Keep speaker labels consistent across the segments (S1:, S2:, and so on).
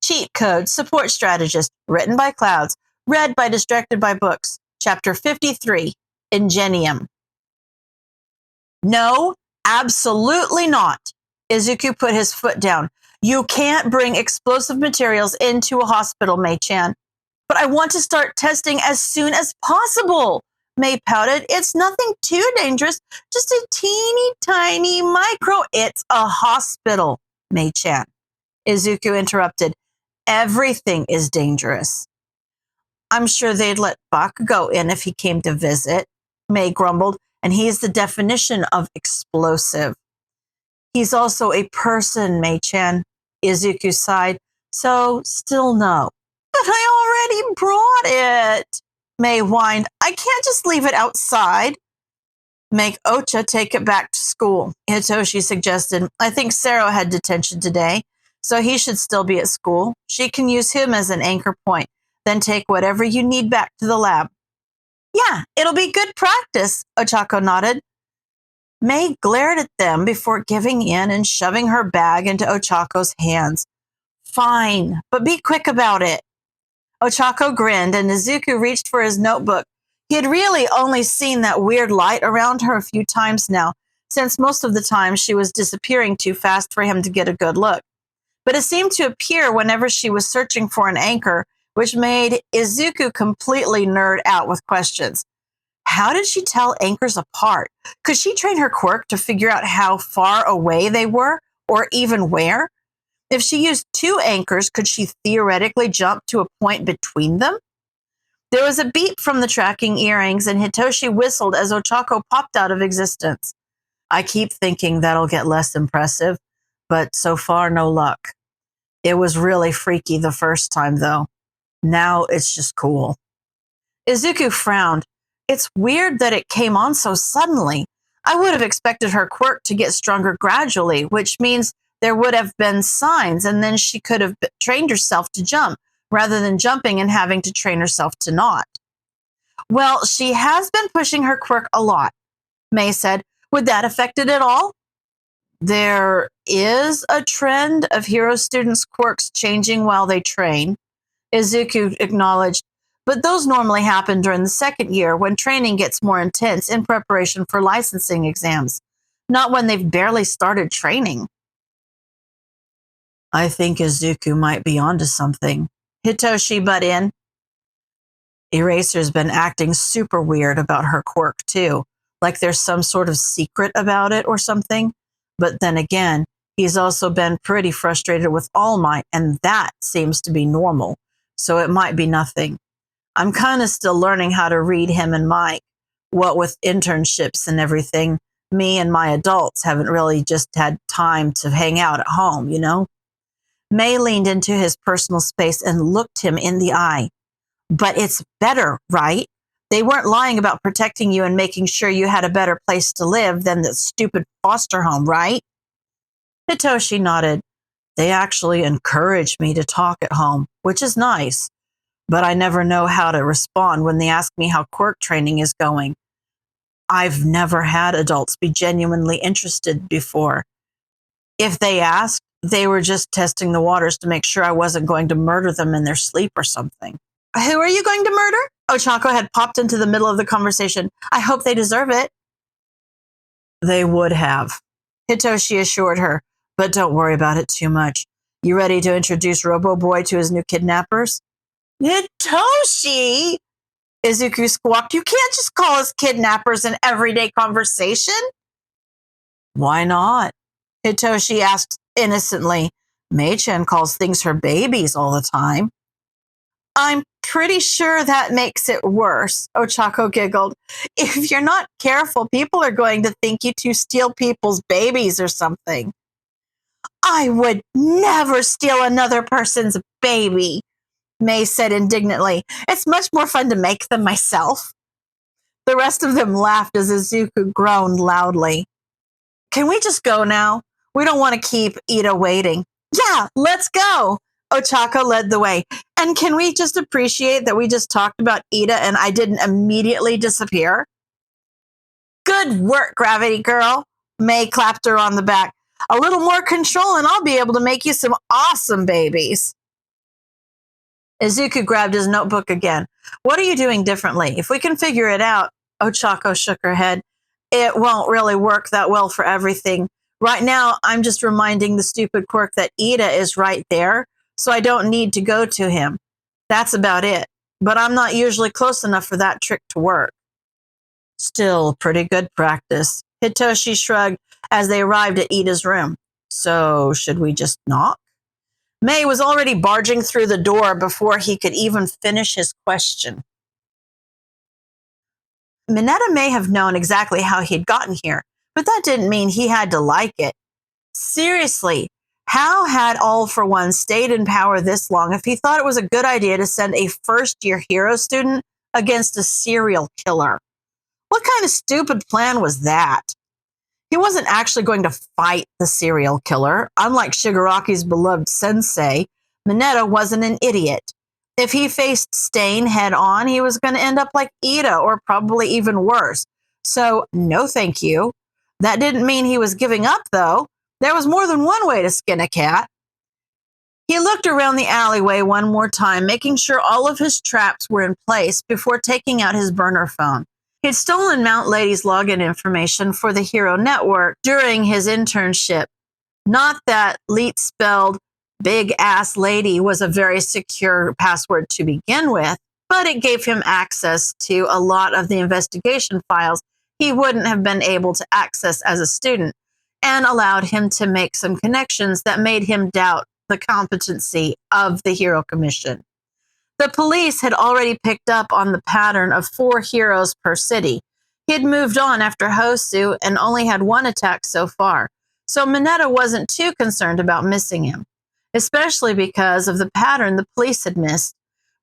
S1: Cheat Code, Support Strategist, written by Clouds, read by Distracted by Books, Chapter 53, Ingenium. No, absolutely not. Izuku put his foot down. You can't bring explosive materials into a hospital, Mei-chan. But I want to start testing as soon as possible. Mei pouted. It's nothing too dangerous, just a teeny tiny micro. It's a hospital, Mei-chan. Izuku interrupted. Everything is dangerous. I'm sure they'd let Bakugo in if he came to visit, Mei grumbled, and he's the definition of explosive. He's also a person, Mei-chan. Izuku sighed. So, still no. But I already brought it, Mei whined. I can't just leave it outside. Make Ocha take it back to school, Hitoshi suggested. I think Sero had detention today, so he should still be at school. She can use him as an anchor point, then take whatever you need back to the lab. Yeah, it'll be good practice, Ochako nodded. Mei glared at them before giving in and shoving her bag into Ochako's hands. Fine, but be quick about it. Ochako grinned, and Izuku reached for his notebook. He had really only seen that weird light around her a few times now, since most of the time she was disappearing too fast for him to get a good look. But it seemed to appear whenever she was searching for an anchor, which made Izuku completely nerd out with questions. How did she tell anchors apart? Could she train her quirk to figure out how far away they were, or even where? If she used two anchors, could she theoretically jump to a point between them? There was a beep from the tracking earrings, and Hitoshi whistled as Ochako popped out of existence. I keep thinking that'll get less impressive, but so far no luck. It was really freaky the first time, though. Now it's just cool. Izuku frowned. It's weird that it came on so suddenly. I would have expected her quirk to get stronger gradually, which means there would have been signs, and then she could have trained herself to jump, rather than jumping and having to train herself to not. Well, she has been pushing her quirk a lot, Mei said. Would that affect it at all? There is a trend of hero students' quirks changing while they train, Izuku acknowledged, but those normally happen during the second year when training gets more intense in preparation for licensing exams, not when they've barely started training. I think Izuku might be onto something. Hitoshi butt in. Eraser's been acting super weird about her quirk, too, like there's some sort of secret about it or something. But then again, he's also been pretty frustrated with All Might, and that seems to be normal, so it might be nothing. I'm kind of still learning how to read him and Mike. What with internships and everything, me and my adults haven't really just had time to hang out at home, you know? Mei leaned into his personal space and looked him in the eye. But it's better, right? They weren't lying about protecting you and making sure you had a better place to live than the stupid foster home, right? Hitoshi nodded. They actually encourage me to talk at home, which is nice. But I never know how to respond when they ask me how quirk training is going. I've never had adults be genuinely interested before. If they asked, they were just testing the waters to make sure I wasn't going to murder them in their sleep or something. Who are you going to murder? Ochako had popped into the middle of the conversation. I hope they deserve it. They would have, Hitoshi assured her, but don't worry about it too much. You ready to introduce Robo Boy to his new kidnappers? Hitoshi! Izuku squawked. You can't just call us kidnappers in everyday conversation. Why not? Hitoshi asked innocently. Mei-chan calls things her babies all the time. I'm pretty sure that makes it worse, Ochako giggled. If you're not careful, people are going to think you two steal people's babies or something. I would never steal another person's baby, Mei said indignantly. It's much more fun to make them myself. The rest of them laughed as Izuku groaned loudly. Can we just go now? We don't want to keep Ida waiting. Yeah, let's go. Ochako led the way. And can we just appreciate that we just talked about Ida and I didn't immediately disappear? Good work, Gravity Girl. Mei clapped her on the back. A little more control and I'll be able to make you some awesome babies. Izuku grabbed his notebook again. What are you doing differently? If we can figure it out, Ochako shook her head. It won't really work that well for everything. Right now, I'm just reminding the stupid quirk that Ida is right there, so I don't need to go to him. That's about it. But I'm not usually close enough for that trick to work. Still pretty good practice. Hitoshi shrugged as they arrived at Ida's room. So, should we just knock? May was already barging through the door before he could even finish his question. Mineta may have known exactly how he'd gotten here, but that didn't mean he had to like it. Seriously, how had All for One stayed in power this long if he thought it was a good idea to send a first-year hero student against a serial killer? What kind of stupid plan was that? He wasn't actually going to fight the serial killer. Unlike Shigaraki's beloved sensei, Mineta wasn't an idiot. If he faced Stain head on, he was going to end up like Ida, or probably even worse. So, no thank you. That didn't mean he was giving up, though. There was more than one way to skin a cat. He looked around the alleyway one more time, making sure all of his traps were in place before taking out his burner phone. He'd stolen Mount Lady's login information for the Hero Network during his internship. Not that Leet spelled big ass lady was a very secure password to begin with, but it gave him access to a lot of the investigation files he wouldn't have been able to access as a student, and allowed him to make some connections that made him doubt the competency of the Hero Commission. The police had already picked up on the pattern of 4 heroes per city. He had moved on after Hosu and only had 1 attack so far, so Mineta wasn't too concerned about missing him, especially because of the pattern the police had missed.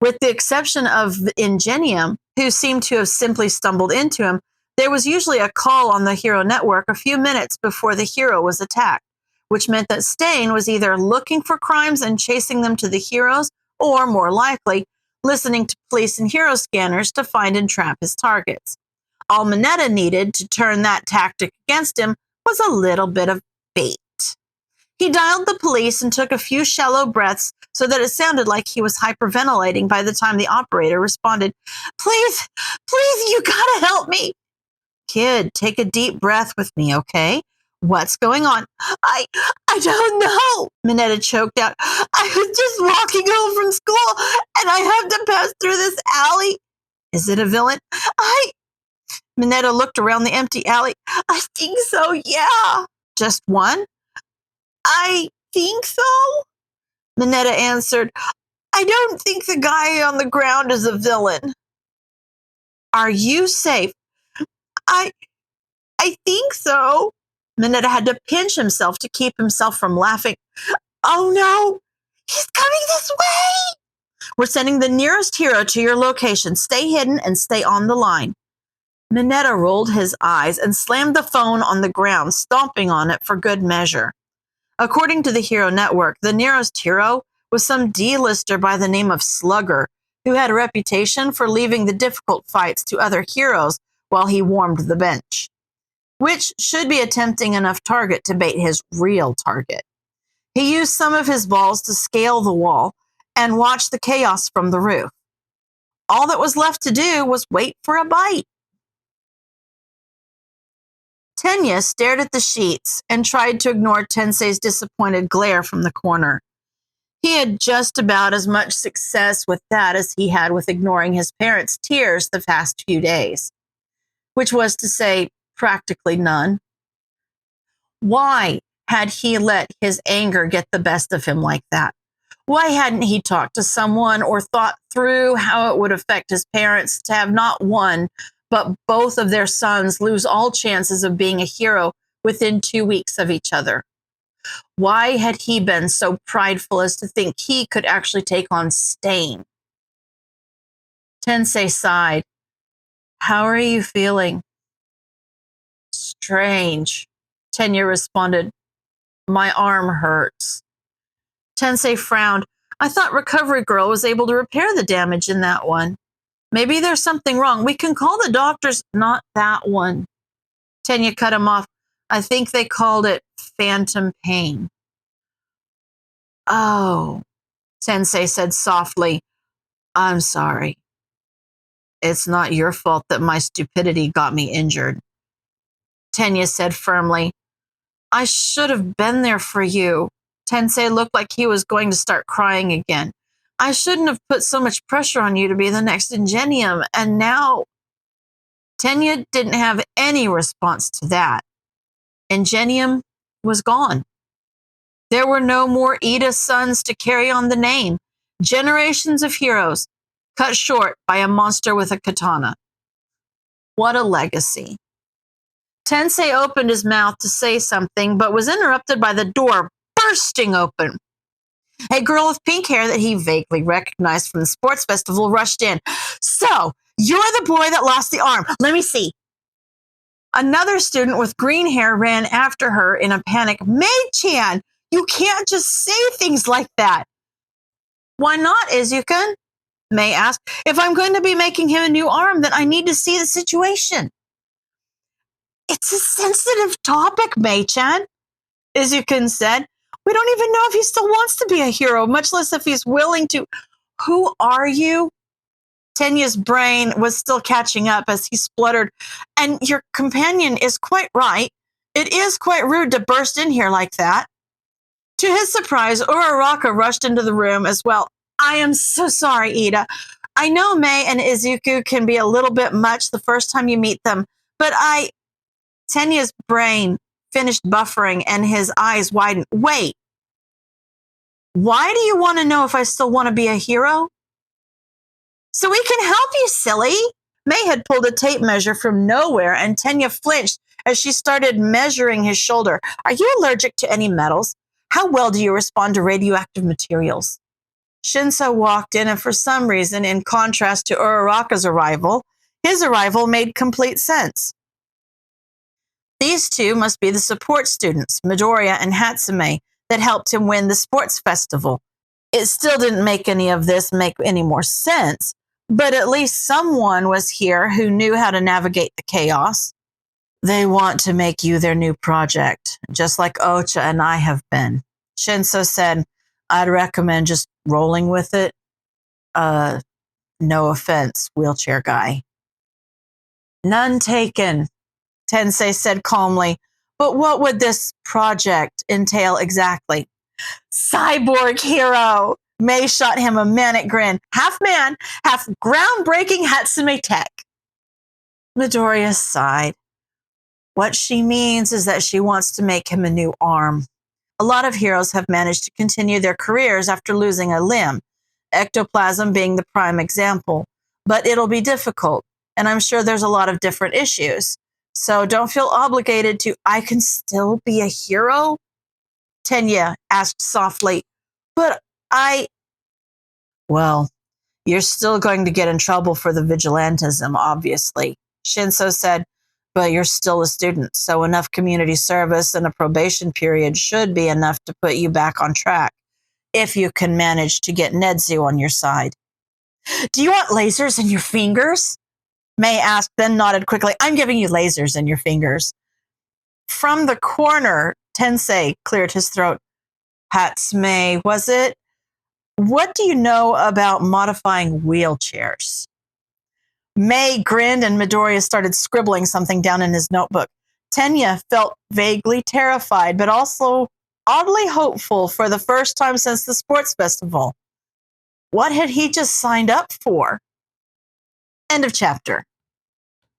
S1: With the exception of Ingenium, who seemed to have simply stumbled into him, there was usually a call on the Hero Network a few minutes before the hero was attacked, which meant that Stain was either looking for crimes and chasing them to the heroes, or, more likely, listening to police and hero scanners to find and trap his targets. All Mineta needed to turn that tactic against him was a little bit of bait. He dialed the police and took a few shallow breaths so that it sounded like he was hyperventilating by the time the operator responded. Please, you gotta help me. Kid, take a deep breath with me, okay? What's going on? I don't know, Mineta choked out. I was just walking home from school and I have to pass through this alley. Is it a villain? Mineta looked around the empty alley. I think so, yeah. Just one? I think so, Mineta answered. I don't think the guy on the ground is a villain. Are you safe? I think so. Mineta had to pinch himself to keep himself from laughing. Oh no, he's coming this way. We're sending the nearest hero to your location. Stay hidden and stay on the line. Mineta rolled his eyes and slammed the phone on the ground, stomping on it for good measure. According to the Hero Network, the nearest hero was some D-lister by the name of Slugger, who had a reputation for leaving the difficult fights to other heroes while he warmed the bench, which should be a tempting enough target to bait his real target. He used some of his balls to scale the wall and watch the chaos from the roof. All that was left to do was wait for a bite. Tenya stared at the sheets and tried to ignore Tensei's disappointed glare from the corner. He had just about as much success with that as he had with ignoring his parents' tears the past few days, which was to say, practically none. Why had he let his anger get the best of him like that? Why hadn't he talked to someone or thought through how it would affect his parents to have not one, but both of their sons lose all chances of being a hero within 2 weeks of each other? Why had he been so prideful as to think he could actually take on Stain? Tensei sighed. How are you feeling? Strange, Tenya responded. My arm hurts. Tensei frowned. I thought Recovery Girl was able to repair the damage in that one. Maybe there's something wrong. We can call the doctors. Not that one. Tenya cut him off. I think they called it phantom pain. Oh, Tensei said softly. I'm sorry. It's not your fault that my stupidity got me injured. Tenya said firmly. I should have been there for you. Tensei looked like he was going to start crying again. I shouldn't have put so much pressure on you to be the next Ingenium, and now... Tenya didn't have any response to that. Ingenium was gone. There were no more Ida sons to carry on the name. Generations of heroes, cut short by a monster with a katana. What a legacy. Tensei opened his mouth to say something, but was interrupted by the door bursting open. A girl with pink hair that he vaguely recognized from the sports festival rushed in. So, you're the boy that lost the arm. Let me see. Another student with green hair ran after her in a panic. Mei-chan, you can't just say things like that. Why not, Izuku? Mei asked. If I'm going to be making him a new arm, then I need to see the situation. It's a sensitive topic, Mei-chan, Izuku said. We don't even know if he still wants to be a hero, much less if he's willing to. Who are you? Tenya's brain was still catching up as he spluttered. And your companion is quite right. It is quite rude to burst in here like that. To his surprise, Uraraka rushed into the room as well. I am so sorry, Ida. I know Mei and Izuku can be a little bit much the first time you meet them, but Tenya's brain finished buffering and his eyes widened. Wait, why do you want to know if I still want to be a hero? So we can help you, silly. Mei had pulled a tape measure from nowhere, and Tenya flinched as she started measuring his shoulder. Are you allergic to any metals? How well do you respond to radioactive materials? Shinso walked in, and for some reason, in contrast to Uraraka's arrival, his arrival made complete sense. These two must be the support students, Midoriya and Hatsume, that helped him win the sports festival. It still didn't make any of this make any more sense, but at least someone was here who knew how to navigate the chaos. They want to make you their new project, just like Ocha and I have been. Shinso said, I'd recommend just rolling with it. No offense, wheelchair guy. None taken, Tensei said calmly. But what would this project entail exactly? Cyborg hero! Mei shot him a manic grin. Half man, half groundbreaking Hatsume tech. Midoriya sighed. What she means is that she wants to make him a new arm. A lot of heroes have managed to continue their careers after losing a limb, ectoplasm being the prime example. But it'll be difficult, and I'm sure there's a lot of different issues. So don't feel obligated to, I can still be a hero? Tenya asked softly. But Well, you're still going to get in trouble for the vigilantism, obviously, Shinso said, but you're still a student, so enough community service and a probation period should be enough to put you back on track, if you can manage to get Nedzu on your side. Do you want lasers in your fingers? Mei asked, then nodded quickly. I'm giving you lasers in your fingers. From the corner, Tensei cleared his throat. Hatsume, was it? What do you know about modifying wheelchairs? Mei grinned and Midoriya started scribbling something down in his notebook. Tenya felt vaguely terrified, but also oddly hopeful for the first time since the sports festival. What had he just signed up for? End of chapter.